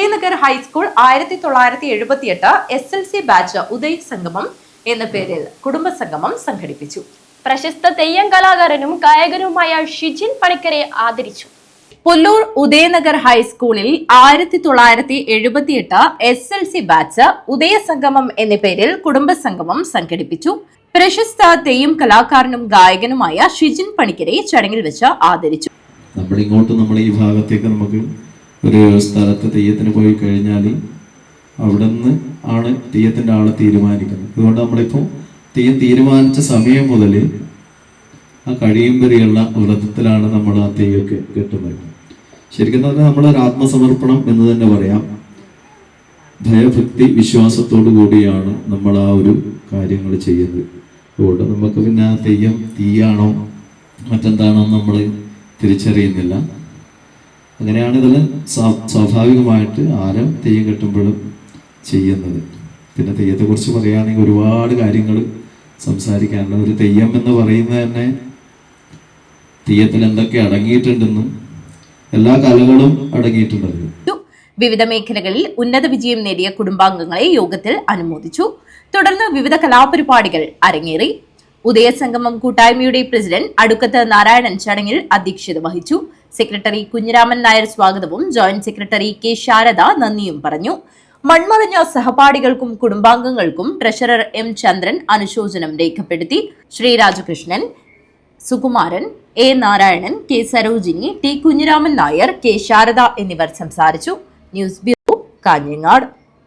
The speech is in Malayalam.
ഉദയനഗർ ഹൈസ്കൂൾ 1978 SLC ബാച്ച് ഉദയ സംഗമം എന്ന പേരിൽ കുടുംബസംഗമം സംഘടിപ്പിച്ചു. പ്രശസ്ത തെയ്യം കലാകാരനും ഗായകനുമായ ഷിജിൻ പണിക്കരെ ആദരിച്ചു. പുല്ലൂർ ഉദയനഗർ ഹൈസ്കൂളിൽ 1978 SLC ബാച്ച് ഉദയ സംഗമം എന്ന പേരിൽ കുടുംബസംഗമം സംഘടിപ്പിച്ചു. പ്രശസ്ത തെയ്യം കലാകാരനും ഗായകനുമായ ഷിജിൻ പണിക്കരെ ചടങ്ങിൽ വെച്ച് ആദരിച്ചു. നമ്മൾ ഈ ഭാഗത്തേക്ക് നമുക്ക് ഒരു സ്ഥലത്ത് തെയ്യത്തിന് പോയി കഴിഞ്ഞാൽ അവിടെ നിന്ന് ആണ് തെയ്യത്തിന്റെ ആളെ തീരുമാനിക്കുന്നത്. അതുകൊണ്ട് നമ്മളിപ്പോൾ തെയ്യം തീരുമാനിച്ച സമയം മുതൽ ആ കഴിയും വരെയുള്ള വ്രതത്തിലാണ് നമ്മൾ ആ തെയ്യമൊക്കെ കെട്ടുന്നത്. ശരിക്കും പറഞ്ഞാൽ നമ്മളൊരു ആത്മസമർപ്പണം എന്ന് തന്നെ പറയാം. ഭയഭക്തി വിശ്വാസത്തോടു കൂടിയാണ് നമ്മൾ ആ ഒരു കാര്യങ്ങൾ ചെയ്യുന്നത്. അതുകൊണ്ട് നമുക്ക് പിന്നെ ആ തെയ്യം തീയാണോ മറ്റെന്താണോ നമ്മൾ തിരിച്ചറിയുന്നില്ല. അങ്ങനെയാണ് ഇതിൽ സ്വാഭാവികമായിട്ട് ആരും തെയ്യം കെട്ടുമ്പോഴും ചെയ്യുന്നത്. പിന്നെ തെയ്യത്തെക്കുറിച്ച് പറയുകയാണെങ്കിൽ ഒരുപാട് കാര്യങ്ങൾ സംസാരിക്കാനുള്ള ഒരു തെയ്യം എന്ന് പറയുന്നത് തന്നെ തെയ്യത്തിൽ എന്തൊക്കെ അടങ്ങിയിട്ടുണ്ടെന്നും എല്ലാ കലകളും അടങ്ങിയിട്ടുണ്ടല്ലോ. വിവിധ മേഖലകളിൽ ഉന്നത വിജയം നേടിയ കുടുംബാംഗങ്ങളെ യോഗത്തിൽ അനുമോദിച്ചു. തുടർന്ന് വിവിധ കലാപരിപാടികൾ അരങ്ങേറി. ഉദയസംഗമം കൂട്ടായ്മയുടെ പ്രസിഡന്റ് അടുക്കത്ത് നാരായണൻ ചടങ്ങിൽ അധ്യക്ഷത വഹിച്ചു. സെക്രട്ടറി കുഞ്ഞിരാമൻ നായർ സ്വാഗതവും ജോയിന്റ് സെക്രട്ടറി കെ ശാരദ നന്ദിയും പറഞ്ഞു. മൺമറഞ്ഞ സഹപാഠികൾക്കും കുടുംബാംഗങ്ങൾക്കും ട്രഷറർ M ചന്ദ്രൻ അനുശോചനം രേഖപ്പെടുത്തി. Shri Rajakrishnan, Sukumaran, A Narayanan, K Sarojini, T Kunhiraman Nair, K Sharada എന്നിവർ സംസാരിച്ചു. News bureau, Kanhangad.